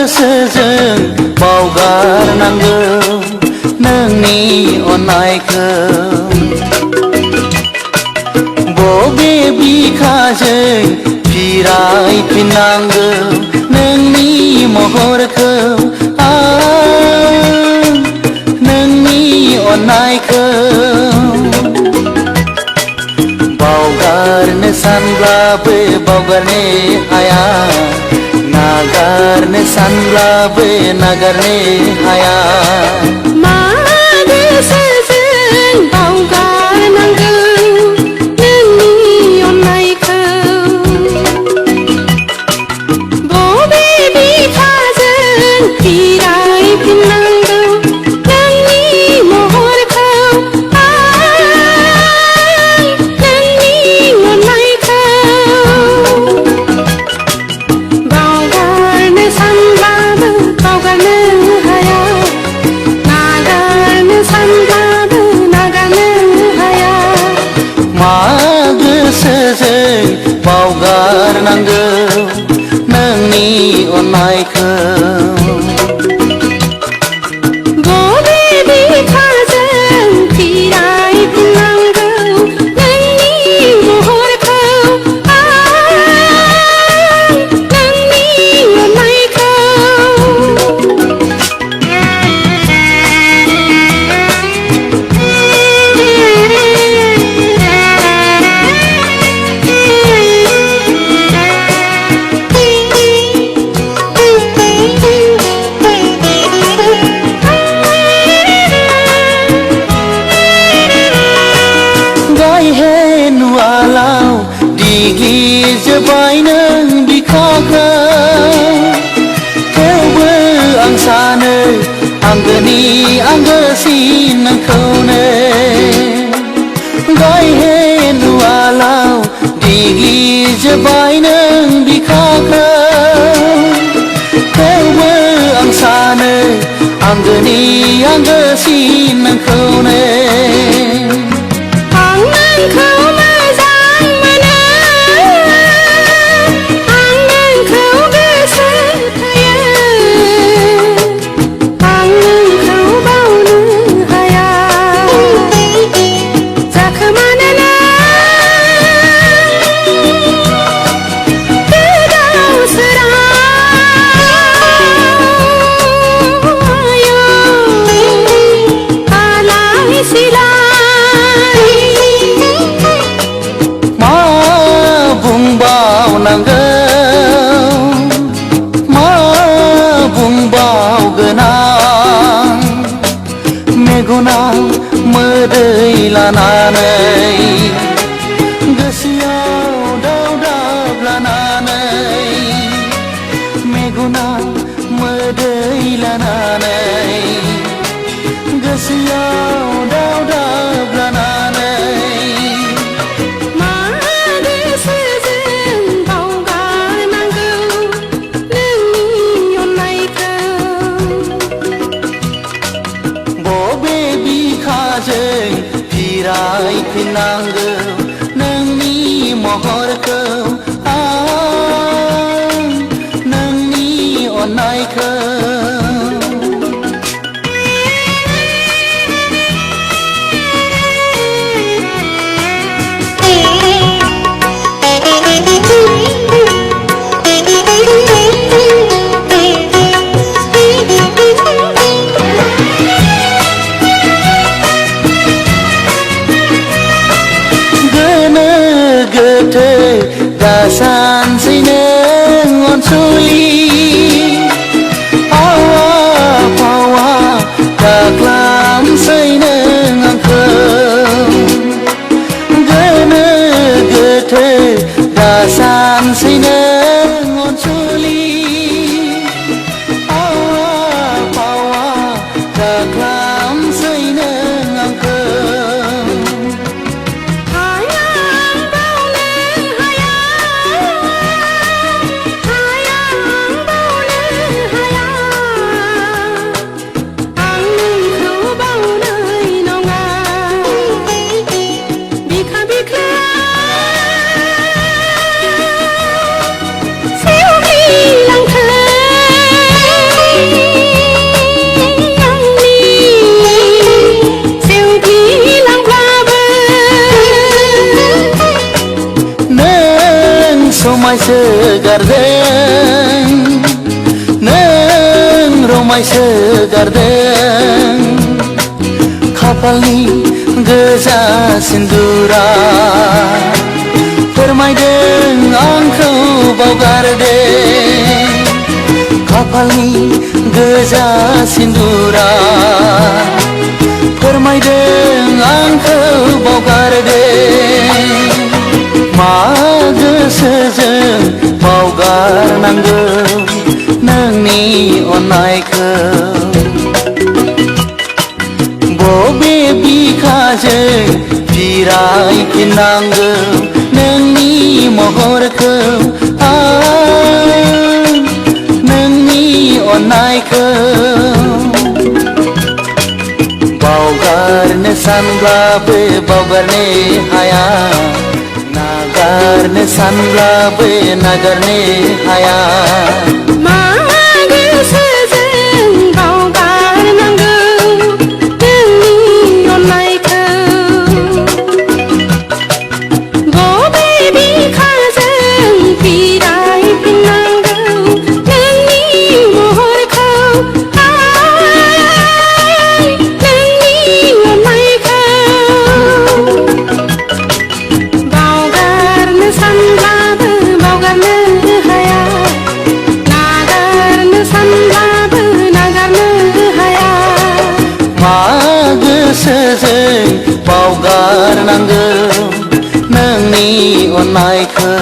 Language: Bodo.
गोसोजों बावगारनांगौ नोंनि अननायखौ बबे बिखाजों फिरायफिननांगौ नोंनि महरखौ आं नोंनि अननायखौ बावगारनो सानब्लाबो बावगारनो हाया नागारनो सानब्लाबो नागारनो हाया मा गोसोजों बावगारनांगौ नोंनि अननायखौ बबे बिखाजों फिरायफिननांगौ नोंनि महरखौ नोंनि अननायखौ बावगारनो सानब्लाबो बावगारनो हाया नागारनो सानब्लाबो नागारनो हाया मा गोसोजों बावगारनांगौ नोंनि अननायखौ बबे बिखाजों फिरायफिननांगौ नोंनि महरखौ नोंनि अननायखौ गायहे नुवालाव दिगिजोब्बाय नों बिखाखौ थेवबो आं सानो आंगोनि आंगोसिन नोंखौनो गायहे नुवालाव दिगिजोब्बाय नों बिखाखौ थेवबो आं सानो आंगोनि आंगोसिन नोंखौनो आं नोंखौ मोजां मोनो आं नोंखौ गोसो थोयो आं नोंखौ बावनो हाया जाखोमानो गोदाव सोराव आलाय सिलाय मा बुंबावनांगौ मा बुंबावगोन आं मेगनाव मोदै लानानै गोसोआव दावदाब लानानै मेगनाव मोदै लानानै गोसोआव दावदाब लानानै मा गोसोजों बावगारनांगौ नोंनि अननायखौ बबे बिखाजों फिरायफिननांगौ नोंनि महरखौ आं नोंनि अननायखौ गोनो गोथो दासानसै नों अनसुलि आवा फावा दाख्लामसै नों आंखौ गोनो गोथो दासानसै नों अनसुलि आवा फावा दाख्लामसै नों आंखौ हाया बावनो हाया हाया बावनो हाया आं नोंखौ बावनाय नङा बिखा बिखा सेवग्लिलांथों रमायसो गारदों नों रमायसो गारदों खाफालनि गोजा सिन्दुरा फोरमायदों आंखौ बावगारदों खाफालनि गोजा सिन्दुरा फोरमायदों आंखौ बावगारदों मा गोसोजों बावगारनांगौ नोंनि अननायखौ बबे बिखाजों फिरायफिननांगौ नोंनि महरखौ नोंनि अननायखौ बावगारनो सानब्लाबो बावगारनो हाया नागारनो सानब्लाबो नागारनो हाया मा गोसोजों बावगारनांगौ नोंनि अननायखौ बबे बिखाजों फिरायफिननांगौ नोंनि महरखौ नोंनि अननायखौ बावगारनो सानब्लाबो बावगारनो हाया नागारनो सानब्लाबो नागारनो हाया मा गोसोजों बावगारनांगौ नोंनि अननायखौ